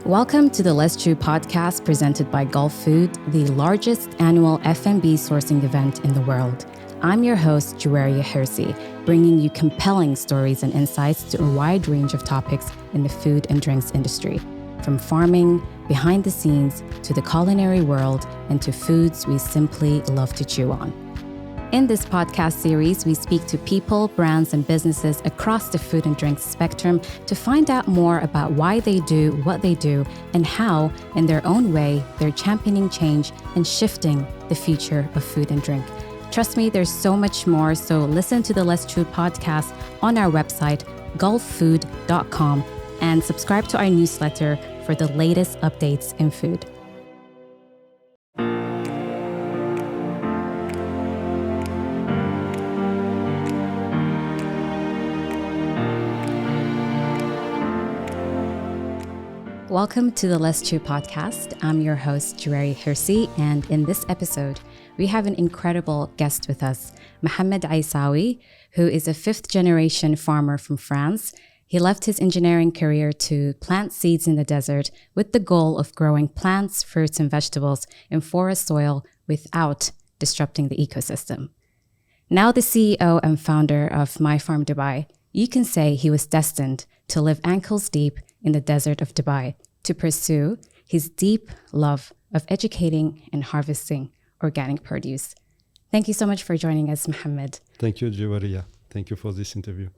Welcome to the Let's Chew podcast presented by Gulf Food, the largest annual F&B sourcing event in the world. I'm your host, Juwaria Hirsi, bringing you compelling stories and insights to a wide range of topics in the food and drinks industry, from farming, behind the scenes, to the culinary world, and to foods we simply love to chew on. In this podcast series, we speak to people, brands, and businesses across the food and drinks spectrum to find out more about why they do what they do and how, in their own way, they're championing change and shifting the future of food and drink. Trust me, there's so much more, so listen to the Let's Chew podcast on our website, gulffood.com, and subscribe to our newsletter for the latest updates in food. Welcome to the Let's Chew podcast. I'm your host, Juwaria Hirsi, and in this episode, we have an incredible guest with us, Mohamed Aissaoui, who is a fifth-generation farmer from France. He left his engineering career to plant seeds in the desert with the goal of growing plants, fruits, and vegetables in forest soil without disrupting the ecosystem. Now the CEO and founder of My Farm Dubai, you can say he was destined to live ankles deep in the desert of Dubai to pursue his deep love of educating and harvesting organic produce. Thank you so much for joining us, Mohamed. Thank you, Juwaria. Thank you for this interview.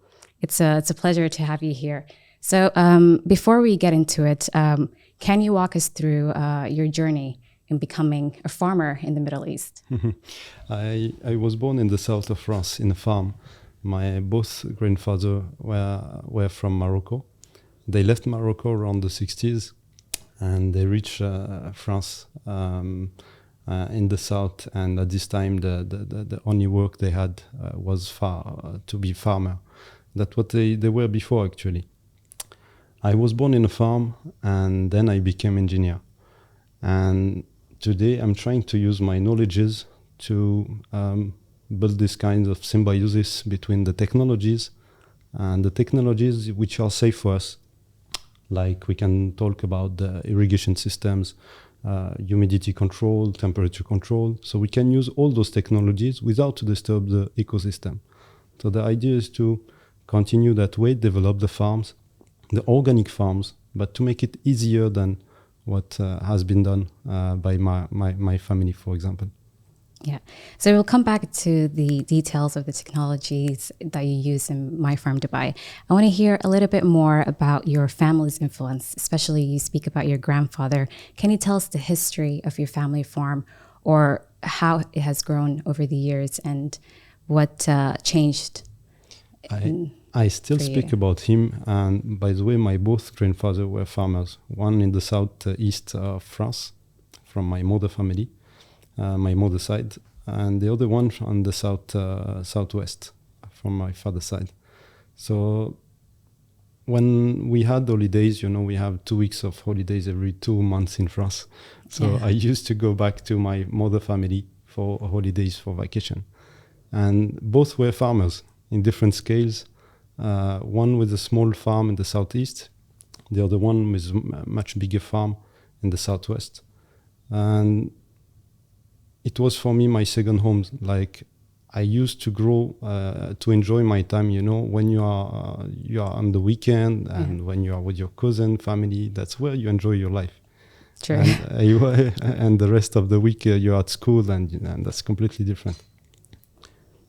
It's a pleasure to have you here. So before we get into it, can you walk us through your journey in becoming a farmer in the Middle East? I was born in the south of France in a farm. My both grandfathers were from Morocco. They left Morocco around the 60s and they reached France in the south. And at this time, the only work they had was to be farmer. That's what they were before, actually. I was born in a farm and then I became engineer. And today I'm trying to use my knowledges to build this kind of symbiosis between the technologies and the technologies which are safe for us. Like we can talk about the irrigation systems, humidity control, temperature control. So we can use all those technologies without to disturb the ecosystem. So the idea is to continue that way, develop the farms, the organic farms, but to make it easier than what has been done by my family, for example. Yeah. So we'll come back to the details of the technologies that you use in My Farm Dubai. I want to hear a little bit more about your family's influence, especially you speak about your grandfather. Can you tell us the history of your family farm or how it has grown over the years and what changed? I still speak about him. And by the way, my both grandfathers were farmers. One in the southeast of France from my mother family. My mother's side, and the other one on the southwest from my father's side. So when we had holidays, we have 2 weeks of holidays every 2 months in France. So I used to go back to my mother family for holidays for vacation. And both were farmers in different scales. One with a small farm in the southeast, the other one with a much bigger farm in the southwest. And it was for me my second home. Like I used to grow to enjoy my time. When you are on the weekend and when you are with your cousin family, that's where you enjoy your life. True. And the rest of the week you're at school, and that's completely different.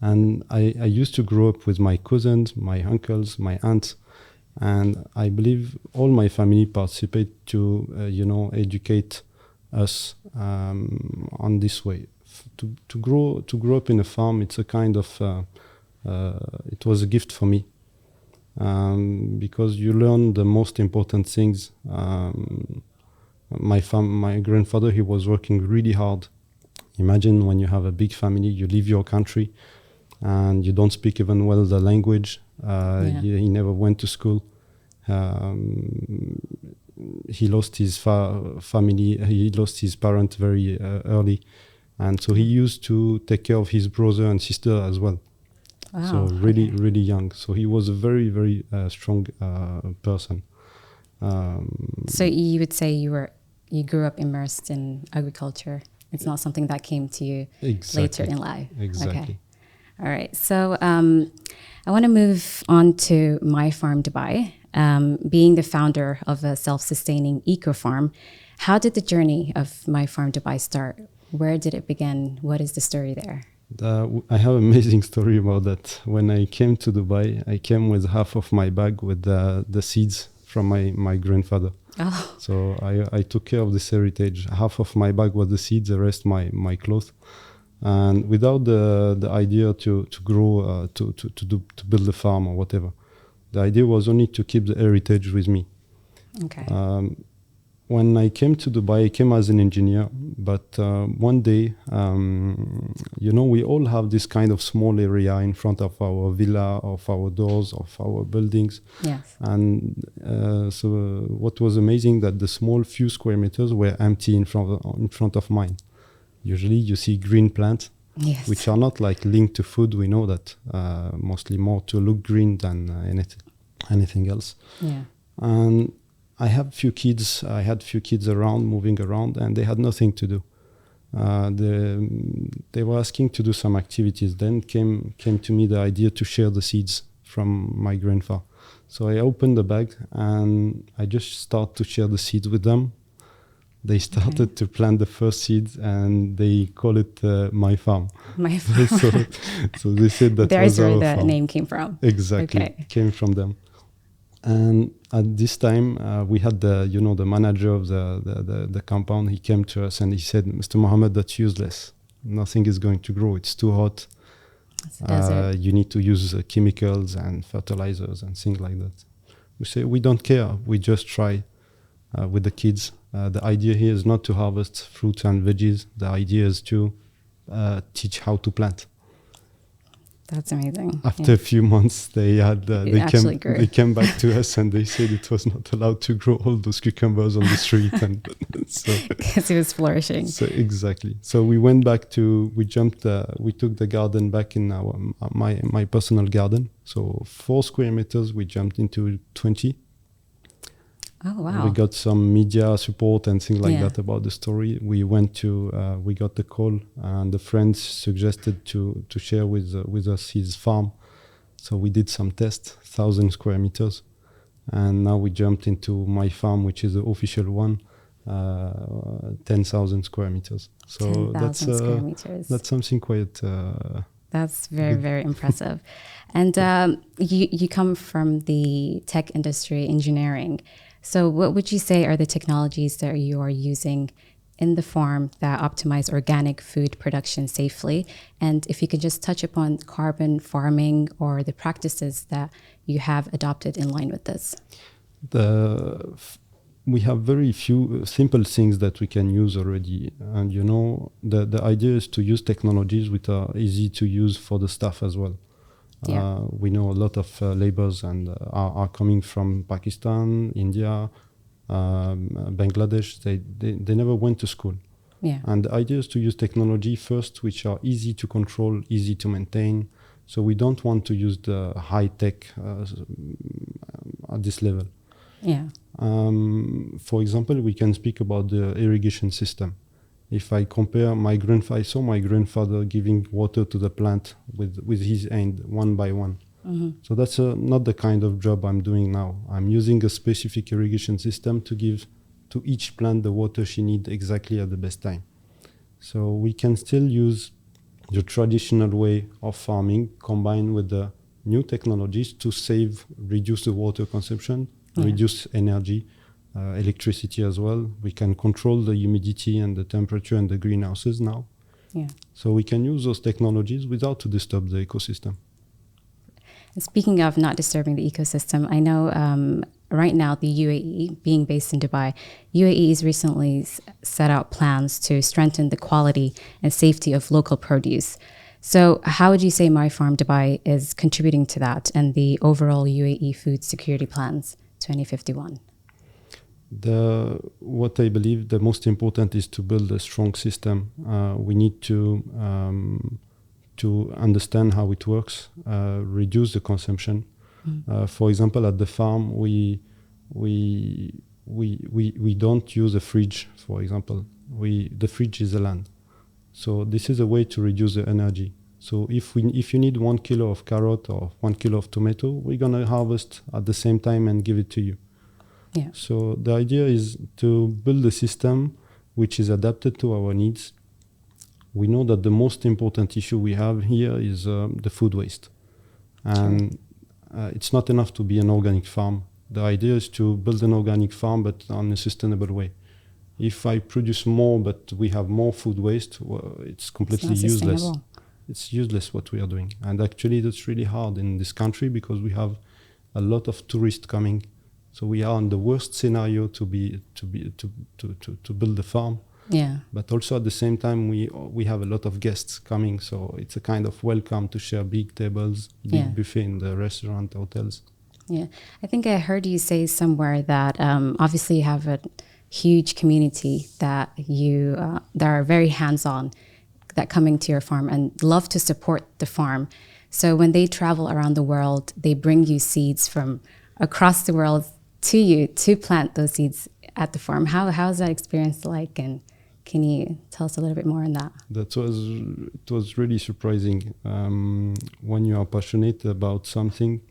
And I used to grow up with my cousins, my uncles, my aunts, and I believe all my family participate to educate us on this way. To grow up in a farm, it's a kind of it was a gift for me because you learn the most important things. My grandfather, he was working really hard. Imagine when you have a big family, you leave your country and you don't speak even well the language. He never went to school. He lost his family. He lost his parents very early, and so he used to take care of his brother and sister as well. Wow. So really young. So he was a very, very strong person. So you would say you grew up immersed in agriculture. It's not something that came to you later in life. Exactly. Okay. All right. So I want to move on to My Farm Dubai. Being the founder of a self-sustaining eco-farm, how did the journey of My Farm Dubai start? Where did it begin? What is the story there? I have an amazing story about that. When I came to Dubai, I came with half of my bag with the seeds from my grandfather. Oh. So I took care of this heritage. Half of my bag was the seeds, the rest my clothes. And without the idea to grow, to build a farm or whatever. The idea was only to keep the heritage with me. Okay. When I came to Dubai, I came as an engineer, but one day, we all have this kind of small area in front of our villa, of our doors, of our buildings. Yes. And so what was amazing that the small few square meters were empty in front of mine. Usually you see green plants, yes, which are not like linked to food. We know that mostly more to look green than anything else. Yeah. And I had few kids around, moving around, and they had nothing to do. They were asking to do some activities. Then came to me the idea to share the seeds from my grandfather. So I opened the bag and I just started to share the seeds with them. They started to plant the first seeds, and they call it My Farm. My Farm. so they said that there's was where our the farm. name came from. Exactly, Okay. came from them. And at this time, we had the manager of the compound. He came to us and he said, "Mr. Mohamed, that's useless. Nothing is going to grow. It's too hot. It's a desert. You need to use chemicals and fertilizers and things like that." We say, "We don't care. We just try with the kids." The idea here is not to harvest fruits and veggies. The idea is to teach how to plant. That's amazing. After a few months, they came back to us and they said it was not allowed to grow all those cucumbers on the street, and so because it was flourishing. So exactly. So we went back we took the garden back in my personal garden. So 4 square meters, we jumped into 20. Oh wow! We got some media support and things like that about the story. We went we got the call, and the friends suggested to share with us his farm. So we did some tests, 1,000 square meters, and now we jumped into My Farm, which is the official one, 10,000 square meters. So 10,000 square meters. That's something quite. That's very, very impressive. And you come from the tech industry, engineering. So what would you say are the technologies that you are using in the farm that optimize organic food production safely? And if you could just touch upon carbon farming or the practices that you have adopted in line with this. We have very few simple things that we can use already. And the idea is to use technologies which are easy to use for the staff as well. Yeah. We know a lot of laborers and are coming from Pakistan, India, Bangladesh. They never went to school. Yeah. And the idea is to use technology first, which are easy to control, easy to maintain. So we don't want to use the high tech at this level. Yeah. For example, we can speak about the irrigation system. If I compare I saw my grandfather giving water to the plant with his hand, one by one. Mm-hmm. So that's not the kind of job I'm doing now. I'm using a specific irrigation system to give to each plant the water she needs exactly at the best time. So we can still use the traditional way of farming combined with the new technologies to reduce the water consumption, reduce energy, electricity as well. We can control the humidity and the temperature in the greenhouses now. Yeah. So we can use those technologies without to disturb the ecosystem. And speaking of not disturbing the ecosystem, I know right now the UAE, being based in Dubai, UAE has recently set out plans to strengthen the quality and safety of local produce. So how would you say My Farm Dubai is contributing to that and the overall UAE food security plans 2051? What I believe the most important is to build a strong system. We need to understand how it works, reduce the consumption. For example, at the farm, we we don't use a fridge, for example. The fridge is the land. So this is a way to reduce the energy. So if you need 1 kilo of carrot or 1 kilo of tomato, we're gonna harvest at the same time and give it to you. Yeah. So the idea is to build a system which is adapted to our needs. We know that the most important issue we have here is the food waste. And it's not enough to be an organic farm. The idea is to build an organic farm, but on a sustainable way. If I produce more, but we have more food waste, well, it's completely useless. It's useless what we are doing. And actually, that's really hard in this country because we have a lot of tourists coming. So we are in the worst scenario to build a farm. Yeah. But also at the same time, we have a lot of guests coming. So it's a kind of welcome to share big tables, big buffet in the restaurant, hotels. Yeah. I think I heard you say somewhere that obviously you have a huge community that that are very hands-on, that coming to your farm and love to support the farm. So when they travel around the world, they bring you seeds from across the world to you to plant those seeds at the farm. How is that experience like? And can you tell us a little bit more on that? It was really surprising. When you are passionate about something,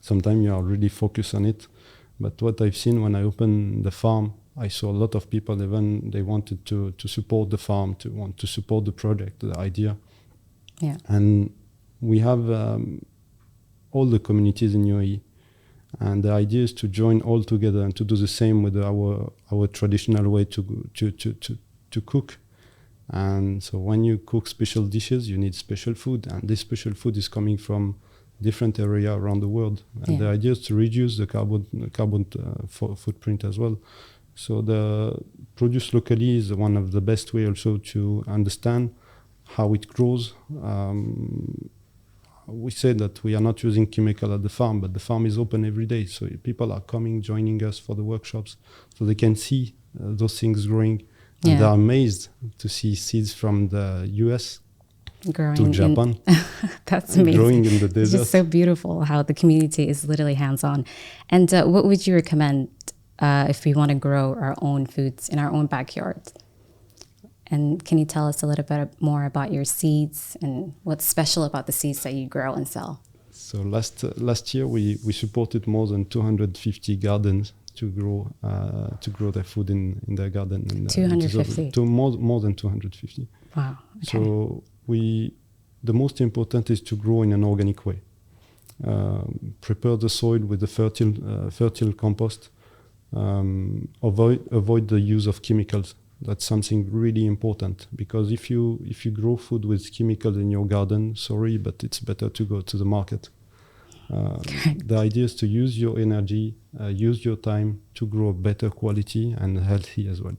sometimes you are really focused on it. But what I've seen when I opened the farm, I saw a lot of people, even they wanted to support the farm, to support the project, the idea. Yeah. And we have all the communities in UAE. And the idea is to join all together and to do the same with our traditional way to cook. And so when you cook special dishes, you need special food. And this special food is coming from different area around the world. And the idea is to reduce the carbon footprint as well. So the produce locally is one of the best way also to understand how it grows. We say that we are not using chemical at the farm, but the farm is open every day. So people are coming, joining us for the workshops, so they can see those things growing. And they are amazed to see seeds from the US growing to Japan. That's amazing. Growing in the desert. It's just so beautiful how the community is literally hands-on. And what would you recommend if we want to grow our own foods in our own backyard? And can you tell us a little bit more about your seeds and what's special about the seeds that you grow and sell? So last year we supported more than 250 gardens to grow their food in their garden. And, 250? More than 250. Wow. Okay. So the most important is to grow in an organic way. Prepare the soil with the fertile compost. Avoid the use of chemicals. That's something really important, because if you grow food with chemicals in your garden, sorry, but it's better to go to the market. The idea is to use your energy, use your time to grow better quality and healthy as well.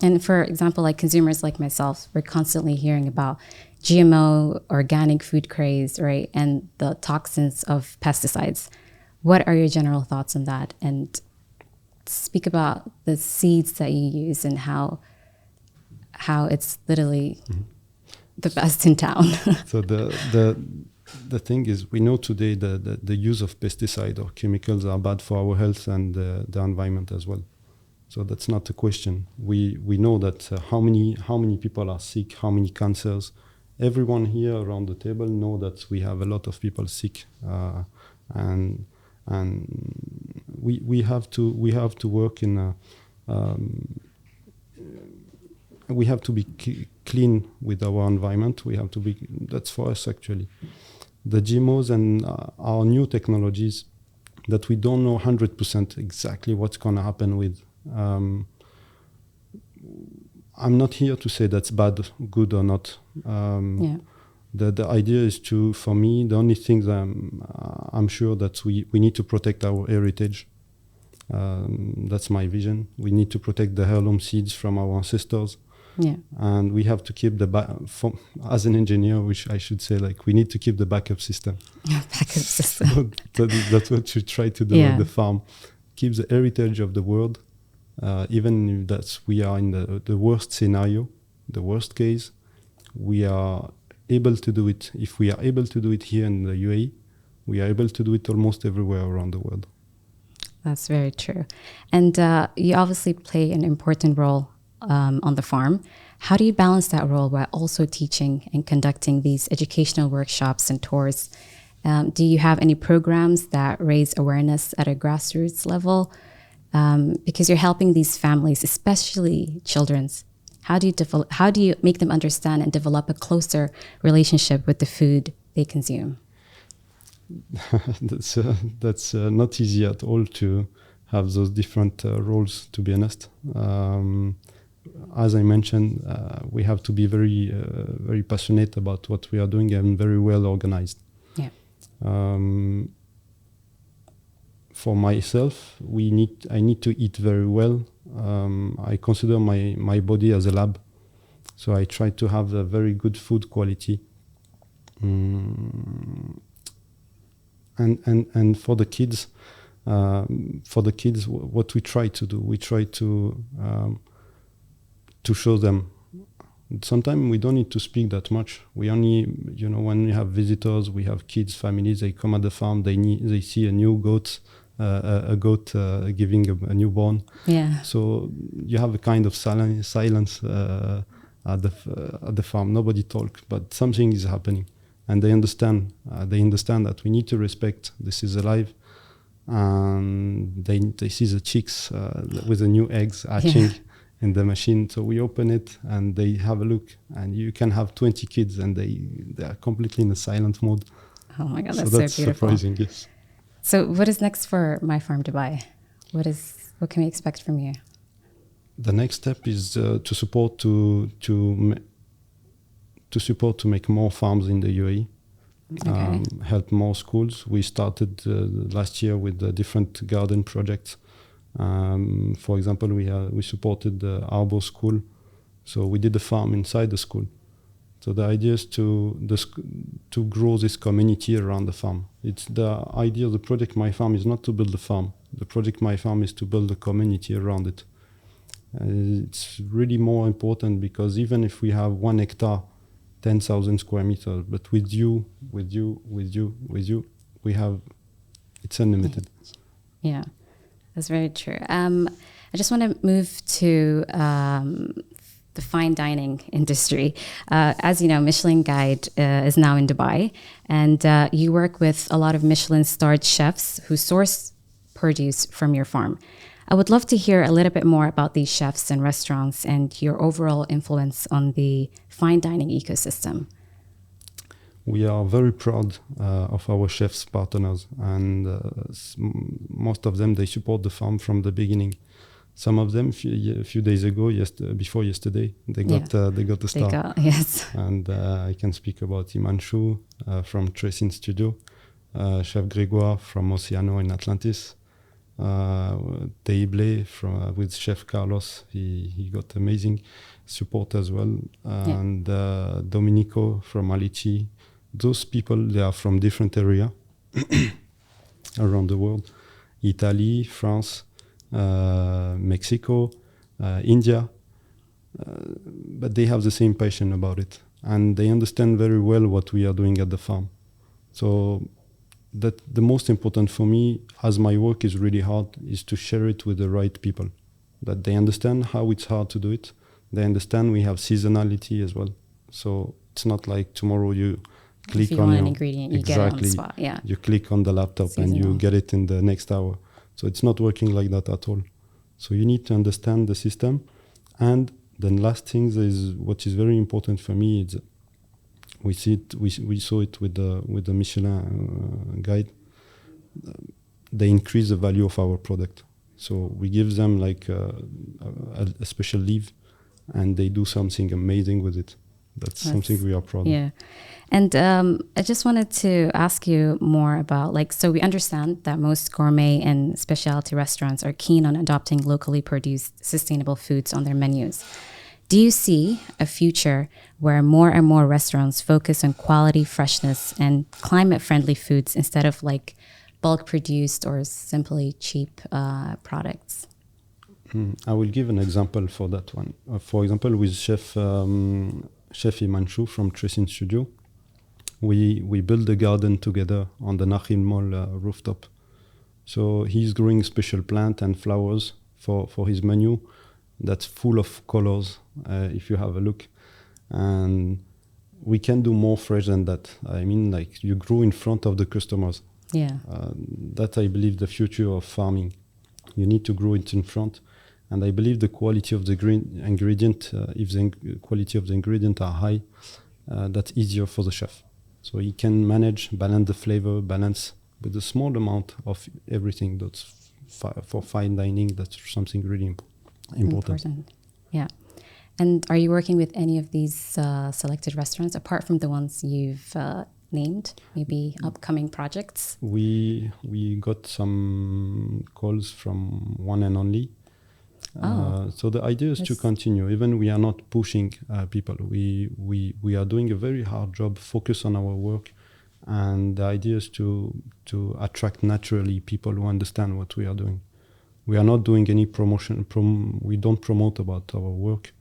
And for example, like consumers like myself, we're constantly hearing about GMO, organic food craze, right? And the toxins of pesticides. What are your general thoughts on that? And speak about the seeds that you use and how it's literally the best in town. So the thing is, we know today the use of pesticide or chemicals are bad for our health and the environment as well. So that's not a question. We know that how many people are sick, how many cancers. Everyone here around the table know that we have a lot of people sick, and we have to work in a, we have to be clean with our environment. That's for us actually. The GMOs and our new technologies that we don't know 100% exactly what's going to happen with. I'm not here to say that's bad, good or not. The idea is for me, the only thing that I'm sure that we need to protect our heritage. That's my vision. We need to protect the heirloom seeds from our ancestors. Yeah. And we have to keep as an engineer, which I should say, like, we need to keep the backup system. Backup system. So that's what you try to do at the farm. Keep the heritage of the world, even if we are in the worst scenario, the worst case, we are able to do it. If we are able to do it here in the UAE, we are able to do it almost everywhere around the world. That's very true. And you obviously play an important role on the farm. How do you balance that role while also teaching and conducting these educational workshops and tours? Do you have any programs that raise awareness at a grassroots level? Because you're helping these families, especially children's. How do you make them understand and develop a closer relationship with the food they consume? That's not easy at all to have those different roles, to be honest. As I mentioned, we have to be very passionate about what we are doing and very well organized. Yeah. For myself, I need to eat very well. I consider my body as a lab, so I try to have a very good food quality. And for the kids, what we try to do, we try to show them. Sometimes we don't need to speak that much. We only, when we have visitors, we have kids, families. They come at the farm. They see a new goat, a goat giving a newborn. Yeah. So you have a kind of silence at the farm. Nobody talks, but something is happening, and they understand. They understand that we need to respect. This is alive, and they see the chicks with the new eggs hatching. Yeah. In the machine, so we open it and they have a look, and you can have 20 kids and they are completely in a silent mode. Oh my God, that's so beautiful. Surprising, yes. So what is next for My Farm Dubai? What can we expect from you? The next step is to support to make more farms in the UAE. Okay. Help more schools. We started last year with different garden projects. For example, we supported the Arbo school, so we did a farm inside the school. So the idea is to grow this community around the farm. It's the idea of the project My Farm is not to build a farm. The project My Farm is to build a community around it. It's really more important because even if we have 1 hectare, 10,000 square meters, but with you, it's unlimited. Yeah. That's very true. I just want to move to the fine dining industry. As you know, Michelin Guide is now in Dubai, and you work with a lot of Michelin-starred chefs who source produce from your farm. I would love to hear a little bit more about these chefs and restaurants and your overall influence on the fine dining ecosystem. We are very proud of our chefs partners, and most of them, they support the farm from the beginning. Some of them, a few days ago, before yesterday, they got the star. Yes. And I can speak about Himanshu from Tracing Studio, Chef Grégoire from Oceano in Atlantis, Teible with Chef Carlos. He got amazing support as well, and Domenico from Alici. Those people, they are from different areas around the world. Italy, France, Mexico, India. But they have the same passion about it. And they understand very well what we are doing at the farm. So that the most important for me, as my work is really hard, is to share it with the right people. That they understand how it's hard to do it. They understand we have seasonality as well. So it's not like tomorrow you click if you on want an ingredient, you get it on the spot. Yeah. You click on the laptop and you get it in the next hour. So it's not working like that at all. So you need to understand the system. And the last thing is what is very important for me is we saw it with the Michelin guide. They increase the value of our product. So we give them like a special leave, and they do something amazing with it. That's something we are proud of. Yeah. And I just wanted to ask you more about, so we understand that most gourmet and specialty restaurants are keen on adopting locally produced sustainable foods on their menus. Do you see a future where more and more restaurants focus on quality, freshness, and climate-friendly foods instead of bulk produced or simply cheap products? I will give an example for that one. For example, with Chef Himanshu from Tracing Studio, we built a garden together on the Nakhil Mall rooftop. So he's growing special plant and flowers for his menu that's full of colors, if you have a look. And we can do more fresh than that. I mean, like, you grow in front of the customers. Yeah. That, I believe, the future of farming. You need to grow it in front. And I believe the quality of the ingredient, if the quality of the ingredient are high, that's easier for the chef. So he can balance the flavor, balance with a small amount of everything. That's for fine dining. That's something really important. Yeah. And are you working with any of these selected restaurants, apart from the ones you've named, maybe upcoming projects? We got some calls from One and Only. So the idea is to continue. Even we are not pushing people. We are doing a very hard job, focus on our work. And the idea is to attract naturally people who understand what we are doing. We are not doing any promotion. We don't promote about our work.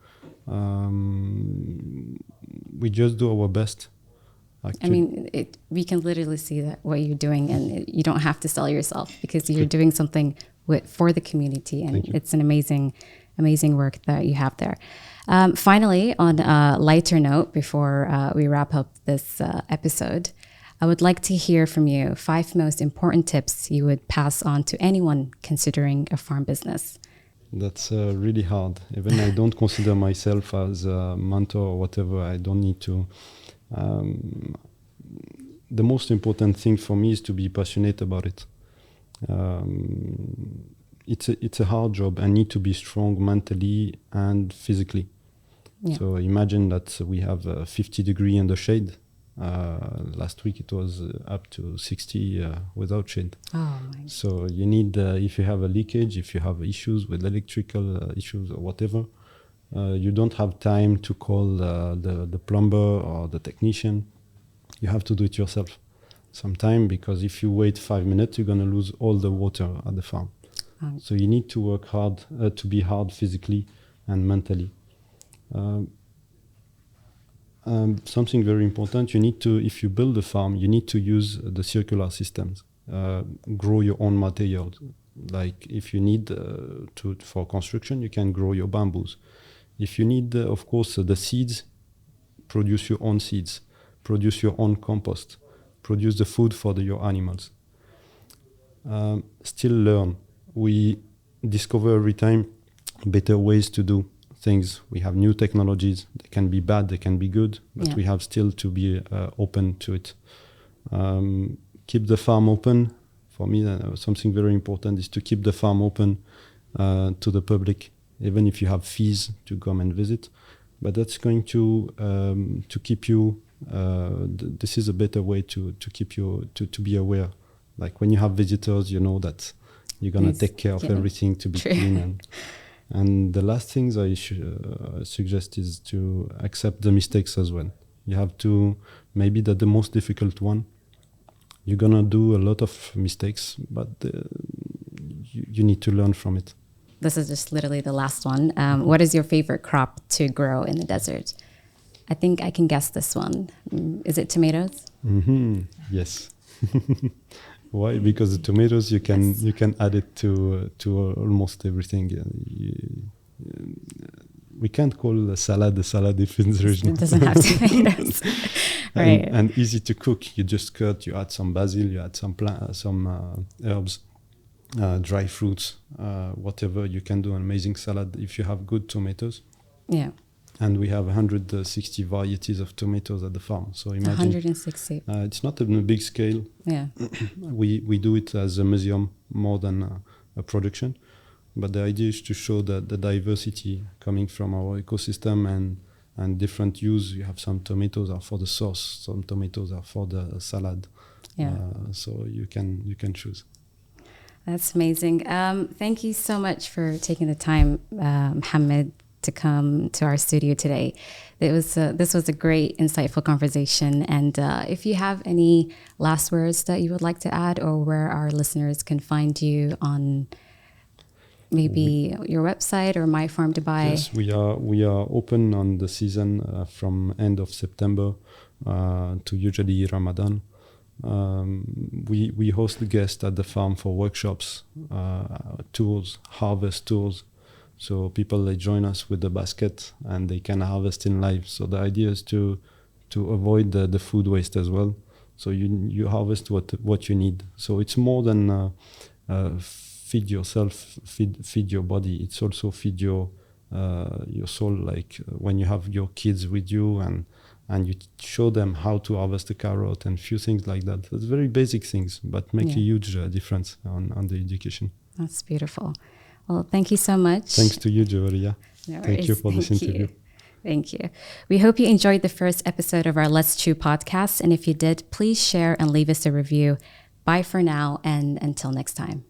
We just do our best. Actually. I mean, we can literally see that what you're doing, and you don't have to sell yourself because you're doing something for the community, and it's an amazing work that you have there. Finally, on a lighter note, before we wrap up this episode, I would like to hear from you 5 most important tips you would pass on to anyone considering a farm business. That's really hard. Even I don't consider myself as a mentor or whatever. I don't need to. The most important thing for me is to be passionate about it. It's a hard job and need to be strong mentally and physically. Yeah. So imagine that we have 50 degrees in the shade. Last week it was up to 60 without shade. Oh my. So you need, if you have a leakage, if you have issues with electrical issues or whatever, you don't have time to call the plumber or the technician. You have to do it yourself sometime, because if you wait 5 minutes, you're going to lose all the water at the farm. So you need to work hard, to be hard physically and mentally. Something very important, you need to, if you build a farm, you need to use the circular systems. Grow your own materials. Like if you need for construction, you can grow your bamboos. If you need, of course, the seeds, produce your own seeds, produce your own compost, produce the food for your animals. Still learn. We discover every time better ways to do things. We have new technologies. They can be bad, they can be good, but we have still to be open to it. Keep the farm open. For me, something very important is to keep the farm open to the public, even if you have fees to come and visit. But that's going to keep you. This is a better way to keep you to be aware. Like when you have visitors, you know that you're gonna take care of everything to be clean. And the last things I suggest is to accept the mistakes as well. You have to, maybe that the most difficult one. You're gonna do a lot of mistakes, but you need to learn from it. This is just literally the last one. What is your favorite crop to grow in the desert? I think I can guess this one. Is it tomatoes? Mm-hmm. Yes. Why? Because the tomatoes you can add it to almost everything. We can't call a salad if it doesn't have tomatoes. Right. And easy to cook. You just cut. You add some basil. You add some herbs, dry fruits, whatever. You can do an amazing salad if you have good tomatoes. Yeah. And we have 160 varieties of tomatoes at the farm. So imagine 160. It's not on a big scale. Yeah. We do it as a museum more than a production. But the idea is to show the diversity coming from our ecosystem and different use. You have some tomatoes are for the sauce, some tomatoes are for the salad. Yeah. So you can choose. That's amazing. Thank you so much for taking the time, Mohamed, to come to our studio today. This was a great, insightful conversation. And if you have any last words that you would like to add, or where our listeners can find you on maybe your website or My Farm Dubai. Yes, we are open on the season from end of September to usually Ramadan. We host the guests at the farm for workshops, tours, harvest tours. So people, they join us with the basket and they can harvest in live. So the idea is to avoid the food waste as well. So you harvest what you need. So it's more than feed yourself, feed your body. It's also feed your soul. Like when you have your kids with you and you show them how to harvest a carrot and few things like that. It's very basic things, but make a huge difference on the education. That's beautiful. Well, thank you so much. Thanks to you, Joria. No worries. Thank you for this interview. Thank you. We hope you enjoyed the first episode of our Let's Chew podcast. And if you did, please share and leave us a review. Bye for now, and until next time.